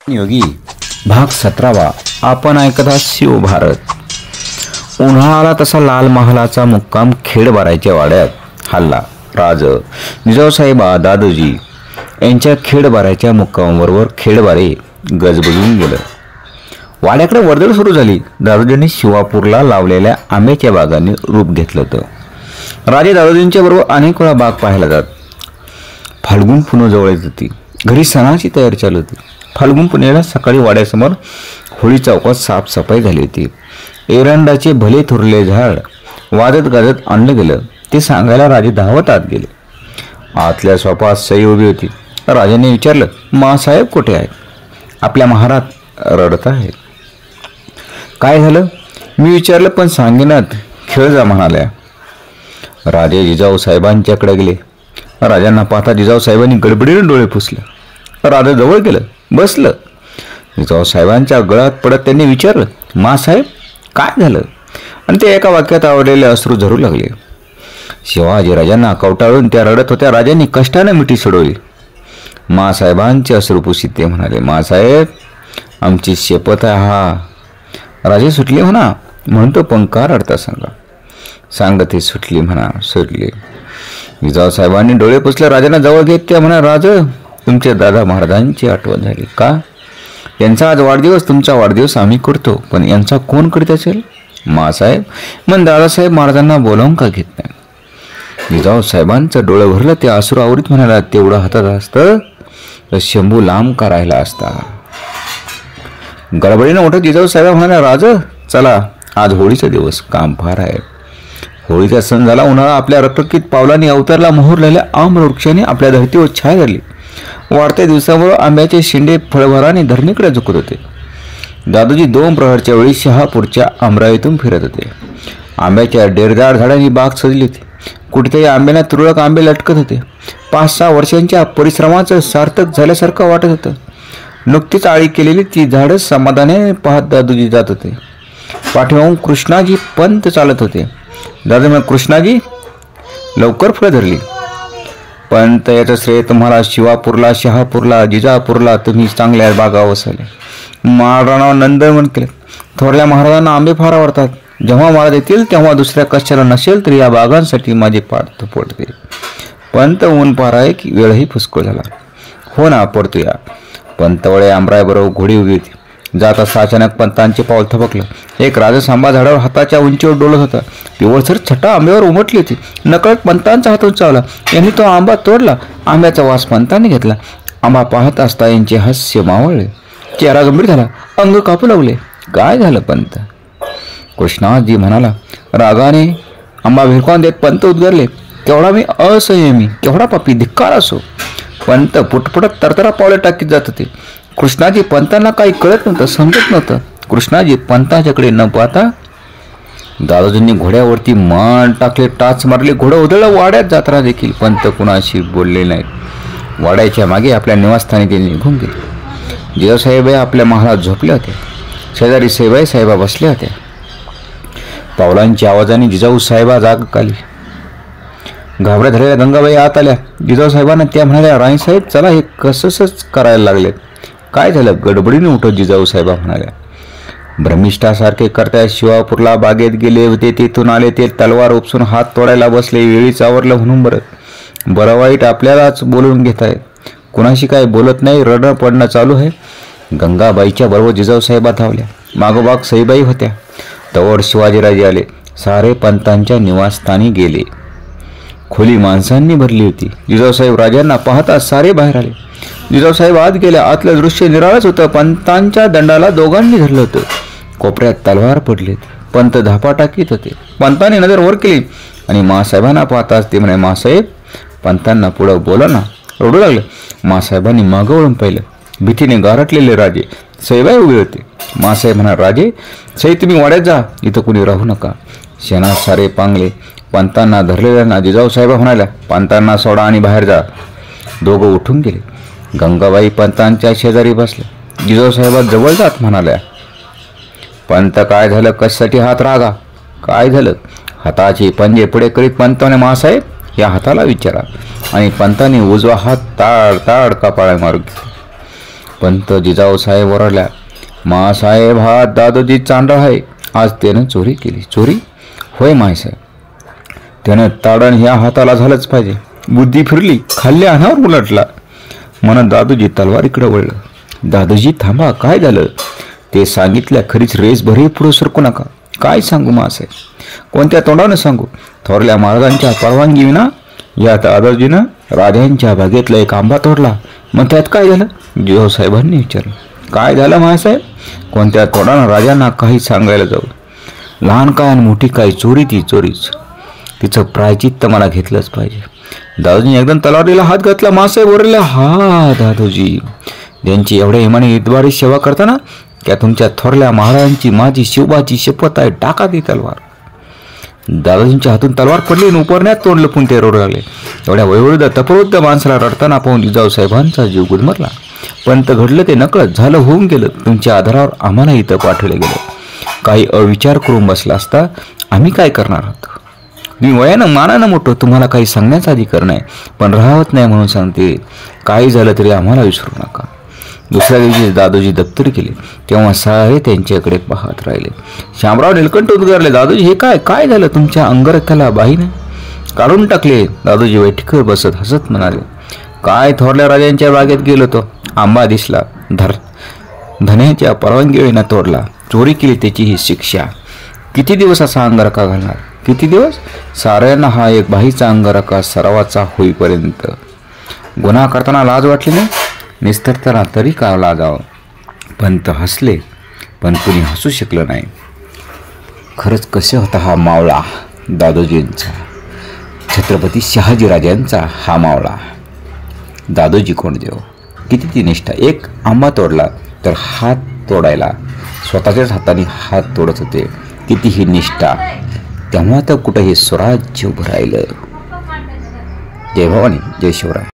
योगी भाग 17वा. आपण ऐकत आहात शिवभारत. उन्हाळा तसा लाल महालाचा मुक्काम खेडबाराच्या वाड्यात हल्ला. राज जिजाऊसाहेबा दादोजी यांच्या खेडबाराच्या मुक्कामाबरोबर खेडबारे गजबजून गेलं. वाड्याकडे वर्दळ सुरू झाली. दादोजींनी शिवापूरला लावलेल्या आंब्याच्या बागांनी रूप घेतलं होतं. राजे दादोजींच्या बरोबर अनेक वेळा बाग पाहायला जात. फाल्गुन पुणे जवळ येत होती. घरी सणाची तयारी चालू होती. फाल्गुन पुण्याला सकाळी वाड्यासमोर होळी चौकात साफसफाई झाली होती. एरंडाचे भले थोरले झाड वाजत गाजत आणलं गेलं. ते सांगायला राजे धावत आत गेले. आतल्या सोफात सई उभी होती. राजाने विचारलं, मासाहेब कुठे आहेत? आपल्या महारात रडत आहेत. काय झालं? मी विचारलं पण सांगेनात. खेळ जा म्हणाल्या. राजे जिजाऊसाहेबांच्याकडे गेले. राजांना पाहता जिजाऊसाहेबांनी गडबडीने डोळे पुसले. राजा जवळ गेलं, बसलं. जिजाऊसाहेबांच्या गळ्यात पडत त्यांनी विचारलं, मासाहेब काय झालं? आणि ते एका वाक्यात आवडलेले अश्रू झरू लागले. शिवाजी राजांना कवटाळून त्या रडत होत्या. राजांनी कष्टाने मिठी सोडवली. मासाहेबांचे अश्रू पुसीत ते म्हणाले, मासाहेब आमची शपथ आहे. हा राजे सुटले म्हणा म्हणतो पंकार रडता सांगा. सांगते सुटली म्हणा सुटली. जिजाऊसाहेबांनी डोळे पुसले. राजांना जवळ घेत त्या म्हणा, राज तुमच्या दादा महाराजांची आठवण झाली का? यांचा आज वाढदिवस, तुमचा वाढदिवस आम्ही करतो, पण यांचा कोण करीत असेल? मासाहेब मग दादासाहेब महाराजांना बोलावून का घेत नाही? जिजाऊसाहेबांचं डोळं भरलं. ते आसरू आवरीत म्हणाला, तेवढं हातात असतं तर शंभू लांब का राहिला असता. गडबडीनं उठत जिजाऊसाहेब म्हणाला, राज चला आज होळीचा दिवस, काम फार आहे. होळीचा सण झाला. उन्हाळा आपल्या रक्तकीत पावलांनी अवतारला. मोहरलेल्या आम्रवृक्षाने आपल्या धरतीवर छाया धरली. वाढत्या दिवसामुळे आंब्याचे शेंडे फळभराने धरणीकडे झुकत होते. दादोजी 2 प्रहरच्या वेळी शहापूरच्या आमराईतून फिरत होते. आंब्याच्या डेरदार झाडांनी बाग सजली होती. कुठेतरी आंब्याला तुरळक आंबे लटकत होते. 5-6 वर्षांच्या परिश्रमाचं सार्थक झाल्यासारखं वाटत होतं. नुकतीच आळी केलेली ती झाडं समाधानाने पाहत दादोजी जात होते. पाठीमागून कृष्णाजी पंत चालत होते. दादा मग कृष्णाजी लवकर फळं धरली. पण याचं श्रेय तुम्हाला. शिवापूरला, शहापूरला, जिजापूरला तुम्ही चांगल्या बागा वसवल्या. महाराणावर नंदनवन केले. थोरल्या महाराजांना आंबे फार आवडतात. जेव्हा महाराज येतील तेव्हा दुसऱ्या कशाला नसेल तर या बागांसाठी माझे पाठ थोपडते. पंत ऊन पार आहे की वेळही पुष्कळ झाला. हो ना पडतोया. पंतवळे आंबरायबरोबर घोडी उभी होती. जात असता अचानक पंतांचे पाऊल थबकलं. एक राजसांबा झाडावर हाताच्या उंचीवर डोलत होता. पिवळसर छटा आंब्यावर उमटली होती. नकळत पंतांचा हातून चावला. यांनी तो आंबा तोडला. आंब्याचा वास पंतांनी घेतला. आंबा पाहत असता यांचे हास्य मावळले. चेहरा गंभीर झाला. अंग कापू लागले. काय झालं पंत? कृष्णाजी म्हणाला. रागाने आंबा भिरकावून देत पंत उद्गारले, केवढा मी असंयमी, केवढा पापी, धिक्कार असो. पंत पुटपुटत तरतरा पावले टाकीत जात होते. कृष्णाजी पंतांना काही कळत नव्हतं, समजत नव्हतं. कृष्णाजी पंतांच्याकडे न पाहता दादोजींनी घोड्यावरती मान टाकले, टाच मारले. घोडं उधळलं. वाड्यात जाताना देखील पंत कुणाशी बोलले नाहीत. वाड्याच्या मागे आपल्या निवासस्थानी ते निघून गेले. जिजाऊसाहेब आपल्या महालात झोपल्या होत्या. शेजारी सईबाई साहेबा बसल्या होत्या. पावलांच्या आवाजाने जिजाऊसाहेबा जाग आली. घाबऱ्या झालेल्या गंगाबाई आत आल्या. जिजाऊसाहेबांना त्या म्हणाल्या, राणीसाहेब चला, हे कसंच करायला लागलेत. काय झालं? गडबडीने उठत जिजाऊसाहेबा म्हणाल्या. भ्रमिष्ठासारखे करताय. शिवापूरला बागेत गेले होते, तेथून आले. ते तलवार उपसून हात तोडायला बसले. वेळीच आवरलं म्हणून बरं वाईट आपल्यालाच बोलून घेत आहेत. कुणाशी काय बोलत नाही. रडणं पडणं चालू आहे. गंगाबाईच्या बरोबर जिजाऊसाहेबा धावल्या. मागोमाग सईबाई होत्या. तवर शिवाजीराजे आले. सारे पंतांच्या निवासस्थानी गेले. खोली माणसांनी भरली होती. जिजाऊसाहेब राजांना पाहता सारे बाहेर आले. जिजाऊसाहेब आत गेल्या. आतलं दृश्य निराळच होतं. पंतांच्या दंडाला दोघांनी धरलं होतं. कोपऱ्यात तलवार पडली. पंत धापा टाकीत होते. पंतांनी नजर वर केली आणि मासाहेबांना पाहताच ते म्हणे, मासाहेब पंतांना पुढं बोला ना. रडू लागले. मासाहेबांनी मागं वळून पाहिलं. भीतीने गारटलेले राजे सईबाई उभे होते. मासाहेब म्हणा, राजे सई तुम्ही वाड्यात जा, इथं कुणी राहू नका. शेणात सारे पांगले. पंतांना धरलेल्यांना जिजाऊसाहेबा म्हणाल्या, पंतांना सोडा आणि बाहेर जा. दोघं उठून गेले. गंगाबाई पंतांच्या शेजारी बसल्या. जिजाऊसाहेबा जवळ जात म्हणाल्या, पंत काय झालं? कशासाठी हात रागा? काय झालं? हाताची पंजे पुढे करीत पंताने, मासाहेब या हाताला विचारा. आणि पंताने उजवा हात ताड ताड कपाळा मारून पंत जिजाऊसाहेब ओरडल्या, मासाहेब हा दादोजी चांडा आहे, आज त्यानं चोरी केली. चोरी? होय मायसाहेब, त्यानं ताडण ह्या हाताला झालंच पाहिजे. बुद्धी फिरली, खाल्ल्या अनावर उलटला. म्हणत दादोजी तलवारीकडे वळलं. दादोजी थांबा, काय झालं ते सांगितल्या खरीच रेस भरी पुढे सरकू नका. काय सांगू मासाहेब, कोणत्या तोंडानं सांगू? थोरल्या महाराजांच्या परवानगी विना या दादोजीनं राजांच्या बागेतला एक आंबा तोडला. मग त्यात काय झालं? जिजाऊसाहेबांनी विचारलं. काय झालं मासाहेब? कोणत्या तोंडानं राजांना काही सांगायला जाऊ? लहान काय आणि मोठी काय, चोरी ती चोरीच. तिचं प्रायचित्त मला घेतलंच पाहिजे. दादोजीने एकदम तलवारीला हात घातला. मासाहेब ओरडले, हा दादोजी, त्यांची एवढ्या इमाने इतबारी सेवा करताना त्या तुमच्या थोरल्या महाराजांची माझी शिवबाची शपथ आहे, टाका ती तलवार. दादाजींच्या हातून तलवार पडली आणि उपरण्यात तोंडलं पण ते रोड लागले. एवढ्या वयोवृद्ध तपवृद्ध माणसाला रडताना पाहून जिजाऊसाहेबांचा जीव गुदमरला. पण घडलं ते नकळत झालं, होऊन गेलं. तुमच्या आधारावर आम्हाला इथं पाठवलं गेलं. काही अविचार करून बसला असता आम्ही काय करणार आहोत? मी वयानं मानानं मोठं, तुम्हाला काही सांगण्याचा अधिकार नाही, पण राहत नाही म्हणून सांगते, काही झालं तरी आम्हाला विसरू नका. दुसऱ्या दिवशी दादोजी दप्तरी केले तेव्हा सारे त्यांच्याकडे पाहत राहिले. शामराव नीलकंठ उद्गारले, दादोजी हे काय काय झालं? तुमच्या अंगरख्याला बाईने काढून टाकले. दादोजी बैठकीवर बसत हसत म्हणाले, काय थोरल्या राजांच्या बागेत गेलो तो, आंबा दिसला, धन्याच्या परवानगीविना तोडला, चोरी केली त्याची ही शिक्षा. किती दिवस असा अंगरखा घालणार? किती दिवस? साऱ्यांना हा एक बाईचा अंगरखा सरावाचा होईपर्यंत. गुन्हा करताना लाज वाटली नाही, निस्तरताना तरी का लाजावं? पंत हसले, पण कुणी हसू शकलं नाही. खरंच कसे होता हा मावळा दादोजींचा, छत्रपती शहाजीराजांचा हा मावळा दादोजी कोंडदेव. किती ती निष्ठा! एक आंबा तोडला तर हात तोडायला स्वतःच्याच हाताने हात तोडत होते. किती ही निष्ठा! तेव्हा तर कुठं हे स्वराज्य उभं राहिलं. जय भवानी, जय शिवराय.